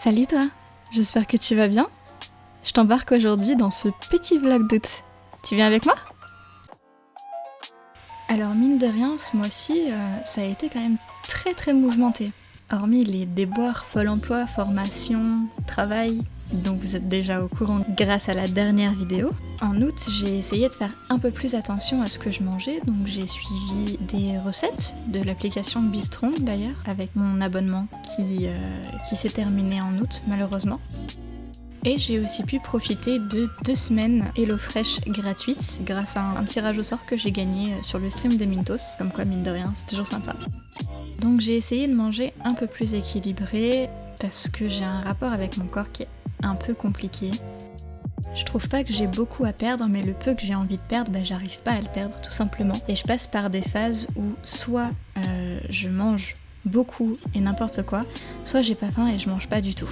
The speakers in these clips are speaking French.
Salut toi, j'espère que tu vas bien. Je t'embarque aujourd'hui dans ce petit vlog d'août. Tu viens avec moi? Alors mine de rien, ce mois-ci, ça a été quand même très mouvementé. Hormis les déboires Pôle emploi, formation, travail, dont vous êtes déjà au courant grâce à la dernière vidéo. En août, j'ai essayé de faire un peu plus attention à ce que je mangeais, donc j'ai suivi des recettes de l'application Bistrong d'ailleurs, avec mon abonnement qui s'est terminé en août malheureusement. Et j'ai aussi pu profiter de 2 semaines HelloFresh gratuites grâce à un tirage au sort que j'ai gagné sur le stream de Mintos, comme quoi mine de rien, c'est toujours sympa. Donc j'ai essayé de manger un peu plus équilibré parce que j'ai un rapport avec mon corps qui est un peu compliqué. Je trouve pas que j'ai beaucoup à perdre, mais le peu que j'ai envie de perdre, j'arrive pas à le perdre tout simplement. Et je passe par des phases où soit je mange beaucoup et n'importe quoi, soit j'ai pas faim et je mange pas du tout.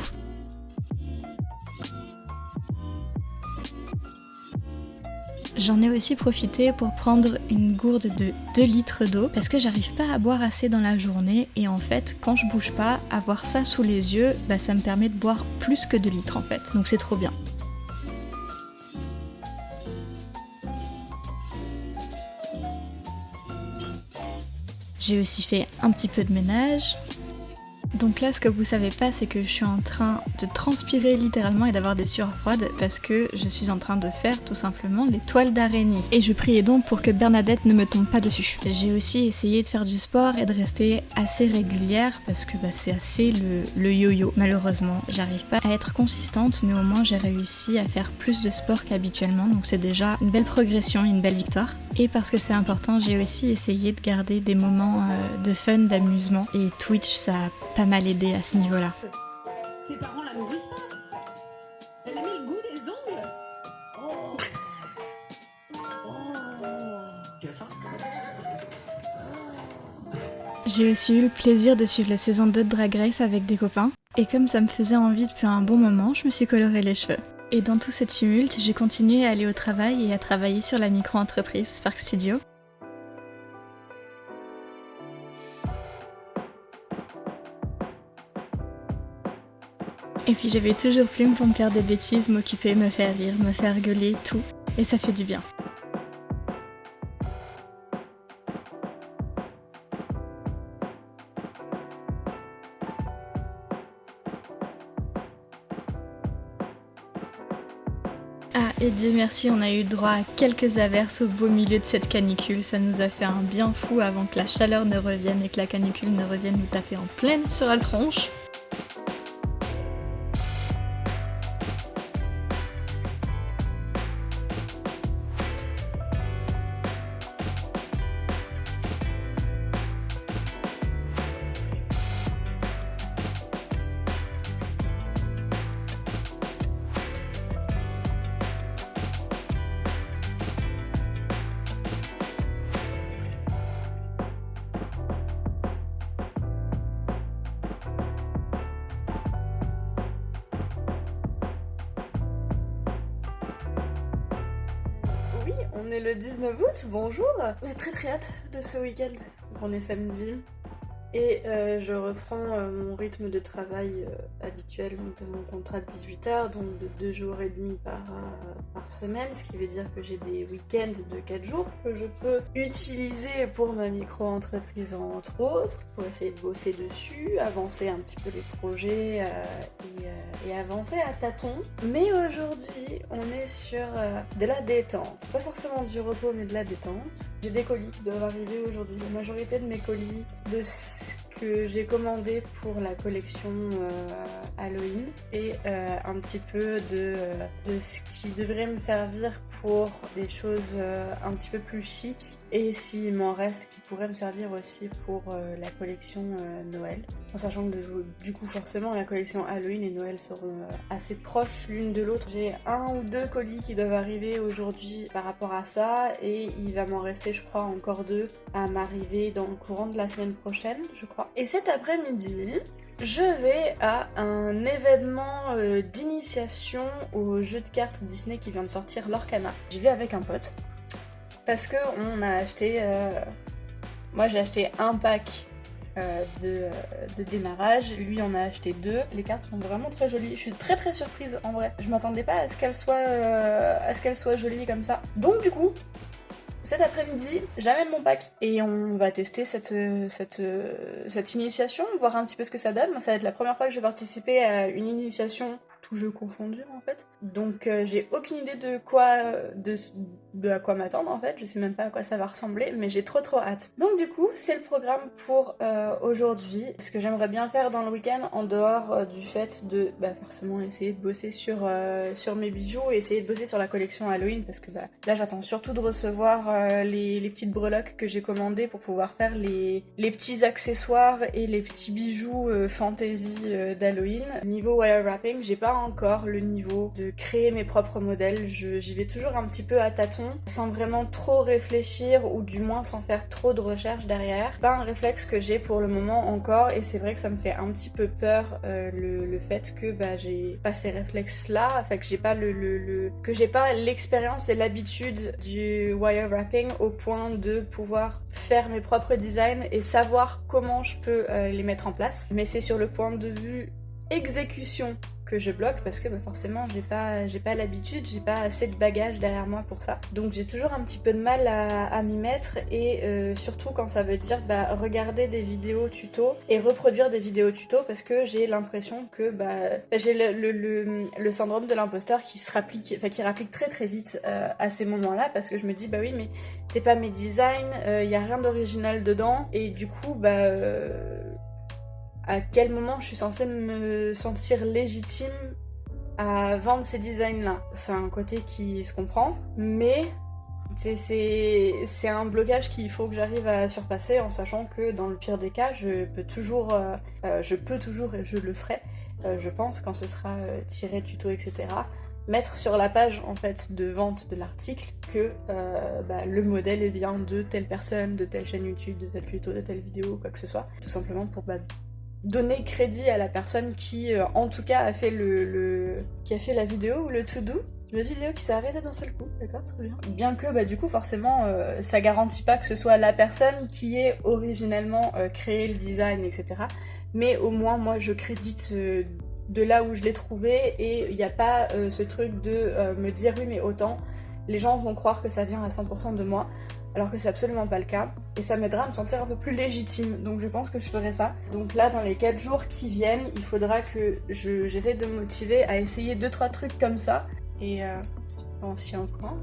J'en ai aussi profité pour prendre une gourde de 2 litres d'eau parce que j'arrive pas à boire assez dans la journée et en fait quand je bouge pas, avoir ça sous les yeux, ça me permet de boire plus que 2 litres en fait, donc c'est trop bien. J'ai aussi fait un petit peu de ménage. Donc là, ce que vous savez pas, c'est que je suis en train de transpirer littéralement et d'avoir des sueurs froides parce que je suis en train de faire tout simplement les toiles d'araignée. Et je priais donc pour que Bernadette ne me tombe pas dessus. J'ai aussi essayé de faire du sport et de rester assez régulière parce que c'est assez le yo-yo. Malheureusement, j'arrive pas à être consistante, mais au moins j'ai réussi à faire plus de sport qu'habituellement, donc c'est déjà une belle progression, une belle victoire. Et parce que c'est important, j'ai aussi essayé de garder des moments de fun, d'amusement, et Twitch ça a pas mal aidé à ce niveau-là. Ses parents la nourrissent pas. Elle a mis le goût des ongles. Oh. Tu as faim? J'ai aussi eu le plaisir de suivre la saison 2 de Drag Race avec des copains, et comme ça me faisait envie depuis un bon moment, je me suis coloré les cheveux. Et dans tout ce tumulte, j'ai continué à aller au travail et à travailler sur la micro-entreprise Spark Studio. Et puis j'avais toujours Plume pour me faire des bêtises, m'occuper, me faire rire, me faire gueuler, tout. Et ça fait du bien. Ah, et Dieu merci, on a eu droit à quelques averses au beau milieu de cette canicule. Ça nous a fait un bien fou avant que la chaleur ne revienne et que la canicule ne revienne nous taper en pleine sur la tronche. Oui, on est le 19 août, bonjour. J'ai très hâte de ce week-end. On est samedi et je reprends mon rythme de travail habituel de mon contrat de 18h, donc de 2 jours et demi par semaine, ce qui veut dire que j'ai des week-ends de 4 jours que je peux utiliser pour ma micro-entreprise entre autres, pour essayer de bosser dessus, avancer un petit peu les projets et avancer à tâtons. Mais aujourd'hui, on est sur de la détente. Pas forcément du repos, mais de la détente. J'ai des colis qui doivent arriver aujourd'hui. La majorité de mes colis de ce que j'ai commandé pour la collection Halloween et un petit peu de ce qui devrait me servir pour des choses un petit peu plus chic et s'il m'en reste qui pourrait me servir aussi pour la collection Noël, en sachant que du coup forcément la collection Halloween et Noël seront assez proches l'une de l'autre. J'ai 1 ou 2 colis qui doivent arriver aujourd'hui par rapport à ça et il va m'en rester je crois encore 2 à m'arriver dans le courant de la semaine prochaine je crois. Et cet après-midi, je vais à un événement d'initiation au jeu de cartes Disney qui vient de sortir, Lorcana. J'y vais avec un pote parce que on a acheté, moi j'ai acheté un pack de démarrage. Lui en a acheté 2. Les cartes sont vraiment très jolies. Je suis très très surprise en vrai. Je m'attendais pas à ce qu'elles soient jolies comme ça. Donc du coup, cet après-midi, j'amène mon pack et on va tester cette initiation, voir un petit peu ce que ça donne. Moi, ça va être la première fois que je vais participer à une initiation, tout jeu confondu en fait. Donc j'ai aucune idée de à quoi m'attendre en fait. Je sais même pas à quoi ça va ressembler, mais j'ai trop hâte. Donc du coup, c'est le programme pour aujourd'hui. Ce que j'aimerais bien faire dans le week-end, en dehors du fait de forcément essayer de bosser sur mes bijoux et essayer de bosser sur la collection Halloween, parce que là j'attends surtout de recevoir les petites breloques que j'ai commandées pour pouvoir faire les petits accessoires et les petits bijoux fantasy d'Halloween. Niveau wire wrapping, j'ai pas encore le niveau de créer mes propres modèles. J'y vais toujours un petit peu à tâtons, sans vraiment trop réfléchir, ou du moins sans faire trop de recherches derrière. Pas un réflexe que j'ai pour le moment encore, et c'est vrai que ça me fait un petit peu peur le fait que j'ai pas ces réflexes là, enfin que j'ai pas que j'ai pas l'expérience et l'habitude du wire wrapping au point de pouvoir faire mes propres designs et savoir comment je peux les mettre en place. Mais c'est sur le point de vue exécution que je bloque, parce que forcément j'ai pas l'habitude, j'ai pas assez de bagages derrière moi pour ça. Donc j'ai toujours un petit peu de mal à m'y mettre, et surtout quand ça veut dire regarder des vidéos tuto et reproduire des vidéos tuto, parce que j'ai l'impression que j'ai le syndrome de l'imposteur qui rapplique très très vite à ces moments-là, parce que je me dis oui mais c'est pas mes designs, y a rien d'original dedans, et du coup à quel moment je suis censée me sentir légitime à vendre ces designs-là. C'est un côté qui se comprend, mais c'est un blocage qu'il faut que j'arrive à surpasser, en sachant que dans le pire des cas, je peux toujours et je le ferai, je pense, quand ce sera tiré tuto, etc., mettre sur la page en fait de vente de l'article que le modèle est bien de telle personne, de telle chaîne YouTube, de tel tuto, de telle vidéo, quoi que ce soit, tout simplement pour donner crédit à la personne qui en tout cas a fait qui a fait la vidéo ou le to-do. La vidéo qui s'est arrêtée d'un seul coup, d'accord, très bien. Bien que du coup forcément ça garantit pas que ce soit la personne qui ait originellement créé le design, etc. Mais au moins moi je crédite de là où je l'ai trouvé, et il n'y a pas ce truc de me dire oui mais autant, les gens vont croire que ça vient à 100% de moi, alors que c'est absolument pas le cas, et ça m'aidera à me sentir un peu plus légitime, donc je pense que je ferai ça. Donc là, dans les 4 jours qui viennent, il faudra que j'essaie de me motiver à essayer 2-3 trucs comme ça, et on s'y en courant.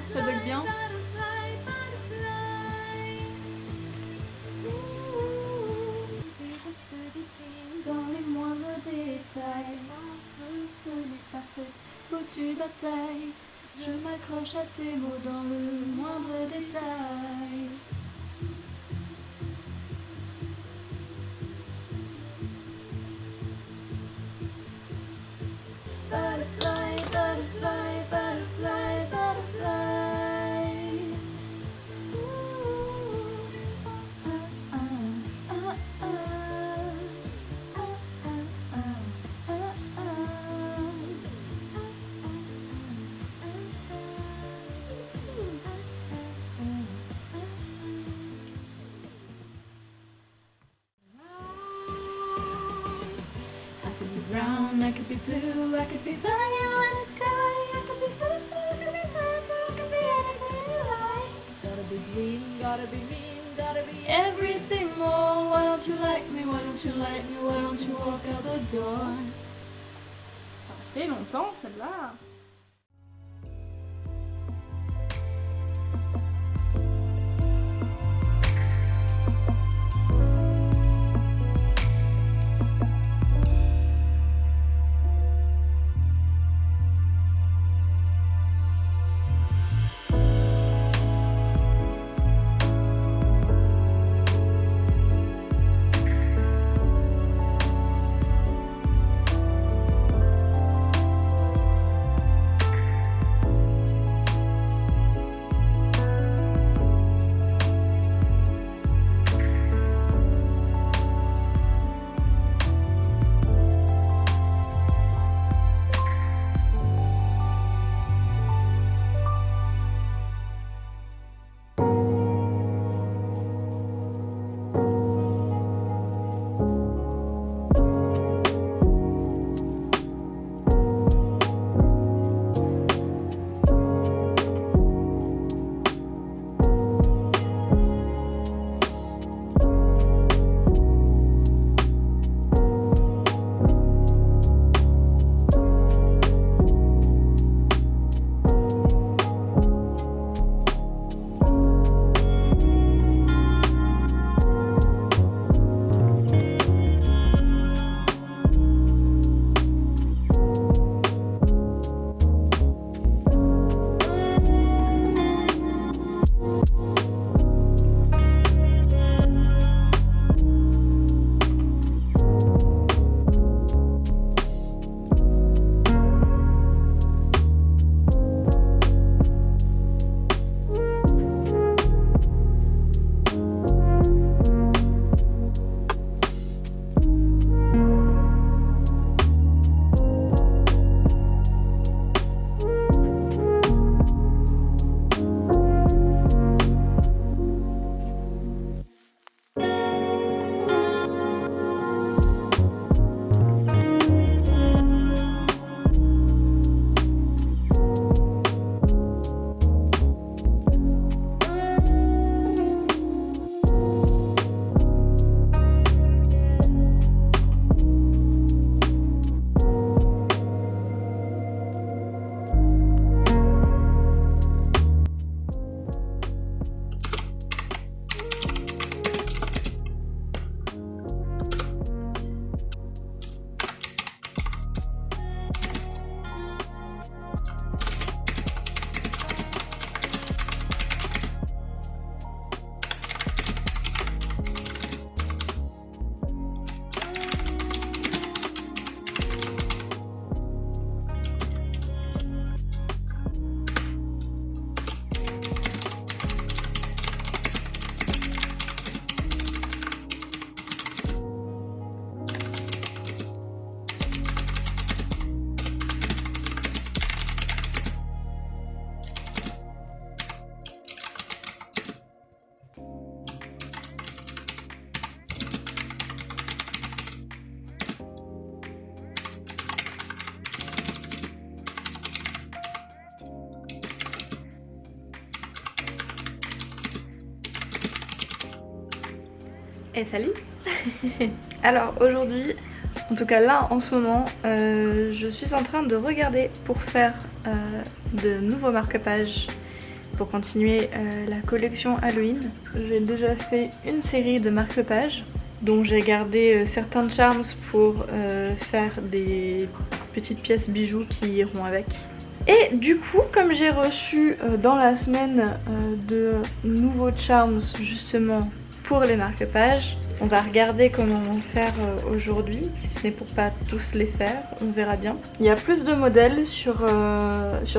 Ça bug bien. Dans les moindres détails, ce n'est pas cette foutue bataille. Je m'accroche à tes mots dans le moindre détail. Butterfly, butterfly, butterfly, butterfly. could be blue, I could be violet sky, I could be purple, I could be purple, I could be anything you like. Gotta be green, gotta be mean, gotta be Everything more, why don't you like me, why don't you like me, why don't you walk out the door? Ça fait longtemps celle-là. Et salut. Alors aujourd'hui, en tout cas là en ce moment, je suis en train de regarder pour faire de nouveaux marque-pages pour continuer la collection Halloween. J'ai déjà fait une série de marque-pages dont j'ai gardé certains charms pour faire des petites pièces bijoux qui iront avec. Et du coup, comme j'ai reçu dans la semaine de nouveaux charms justement pour les marque-pages, on va regarder comment faire aujourd'hui, si ce n'est pour pas tous les faire, on verra bien. Il y a plus de modèles sur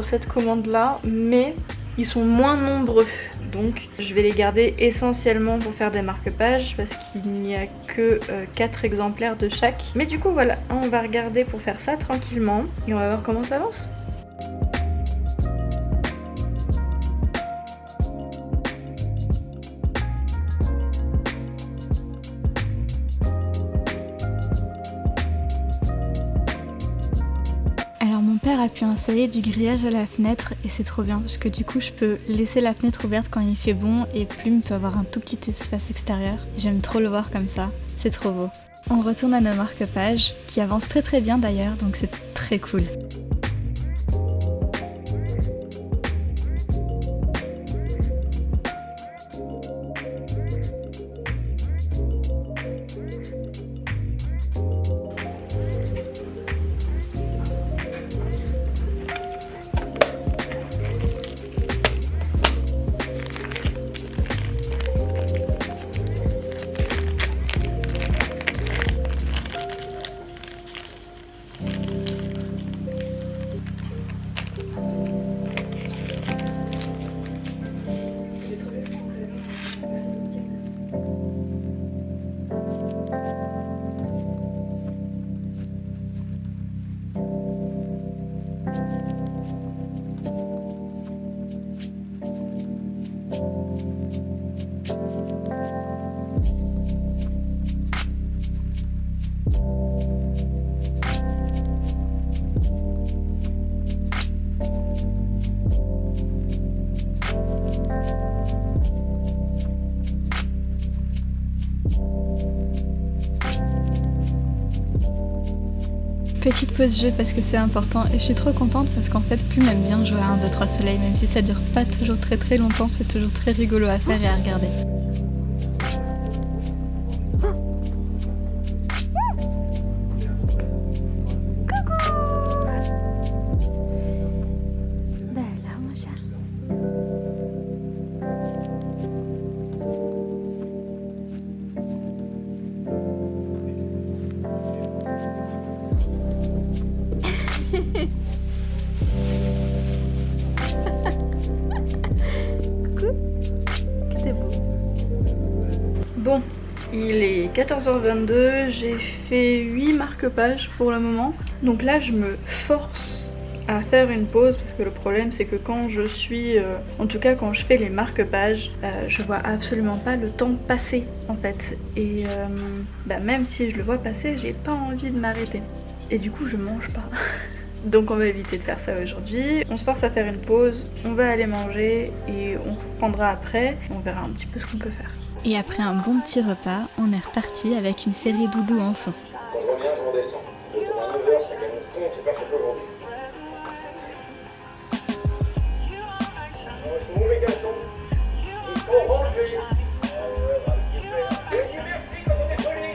cette commande là, mais ils sont moins nombreux. Donc je vais les garder essentiellement pour faire des marque-pages parce qu'il n'y a que 4 exemplaires de chaque. Mais du coup voilà, on va regarder pour faire ça tranquillement et on va voir comment ça avance. a pu installer du grillage à la fenêtre et c'est trop bien parce que du coup je peux laisser la fenêtre ouverte quand il fait bon et Plume peut avoir un tout petit espace extérieur. J'aime trop le voir comme ça, c'est trop beau. On retourne à nos marque-pages qui avancent très très bien d'ailleurs, donc c'est très cool. Petite pause jeu parce que c'est important et je suis trop contente parce qu'en fait Plume aime bien jouer à 1, 2, 3 soleil, même si ça dure pas toujours très très longtemps, c'est toujours très rigolo à faire et à regarder. Bon, il est 14h22, j'ai fait 8 marque-pages pour le moment. Donc là je me force à faire une pause parce que le problème c'est que quand je suis, en tout cas quand je fais les marque-pages, je vois absolument pas le temps passer en fait. Et même si je le vois passer, j'ai pas envie de m'arrêter. Et du coup je mange pas. Donc on va éviter de faire ça aujourd'hui. On se force à faire une pause, on va aller manger et on reprendra après. On verra un petit peu ce qu'on peut faire. Et après un bon petit repas, on est reparti avec une série doudou en fond. Quand je reviens, je redescends. À 9h, c'est quand même con, c'est pas fait aujourd'hui. Il faut mourir garçon. Il faut ranger. Merci quand on est poli.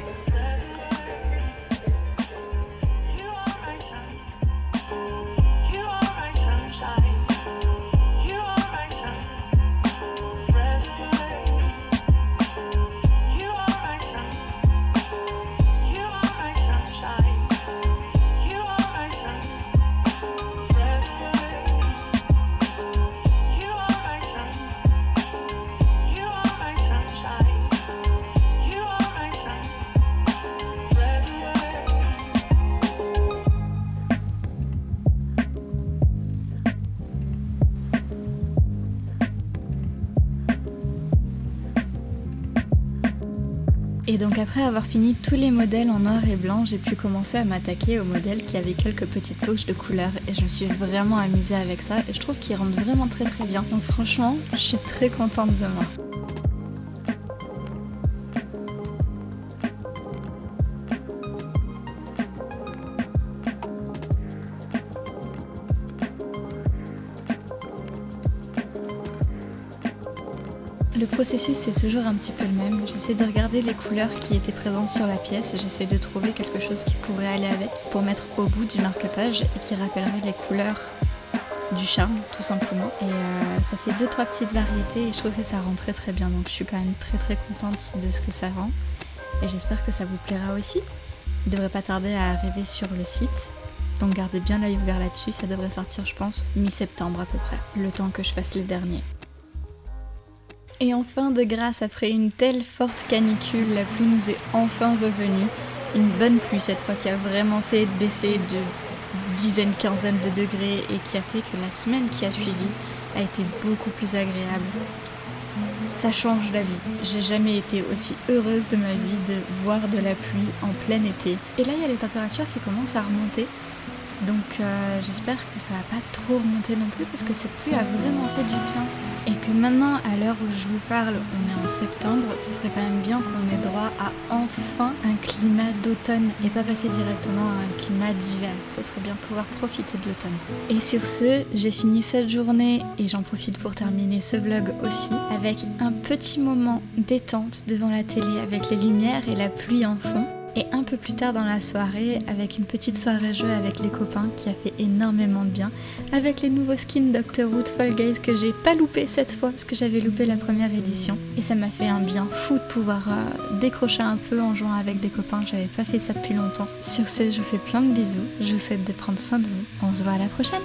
Et donc après avoir fini tous les modèles en noir et blanc, j'ai pu commencer à m'attaquer aux modèles qui avaient quelques petites touches de couleur et je me suis vraiment amusée avec ça et je trouve qu'ils rendent vraiment très très bien. Donc franchement, je suis très contente de moi. Le processus c'est toujours un petit peu le même, j'essaie de regarder les couleurs qui étaient présentes sur la pièce et j'essaie de trouver quelque chose qui pourrait aller avec pour mettre au bout du marque-page et qui rappellerait les couleurs du charme tout simplement. Et ça fait 2-3 petites variétés et je trouve que ça rend très très bien, donc je suis quand même très très contente de ce que ça rend et j'espère que ça vous plaira aussi. Il devrait pas tarder à arriver sur le site, donc gardez bien l'œil ouvert là-dessus, ça devrait sortir je pense mi-septembre à peu près, le temps que je fasse les derniers. Et enfin, de grâce, après une telle forte canicule, la pluie nous est enfin revenue. Une bonne pluie cette fois qui a vraiment fait baisser de dizaines, quinzaines de degrés et qui a fait que la semaine qui a suivi a été beaucoup plus agréable. Ça change la vie. J'ai jamais été aussi heureuse de ma vie de voir de la pluie en plein été. Et là, il y a les températures qui commencent à remonter. Donc j'espère que ça va pas trop remonter non plus parce que cette pluie a vraiment fait du bien. Et que maintenant, à l'heure où je vous parle, on est en septembre, ce serait quand même bien qu'on ait droit à enfin un climat d'automne et pas passer directement à un climat d'hiver. Ce serait bien pouvoir profiter de l'automne. Et sur ce, j'ai fini cette journée et j'en profite pour terminer ce vlog aussi avec un petit moment détente devant la télé avec les lumières et la pluie en fond. Et un peu plus tard dans la soirée, avec une petite soirée jeu avec les copains qui a fait énormément de bien, avec les nouveaux skins Dr. Wood Fall Guys que j'ai pas loupé cette fois parce que j'avais loupé la première édition. Et ça m'a fait un bien fou de pouvoir décrocher un peu en jouant avec des copains, j'avais pas fait ça depuis longtemps. Sur ce, je vous fais plein de bisous, je vous souhaite de prendre soin de vous, on se voit à la prochaine.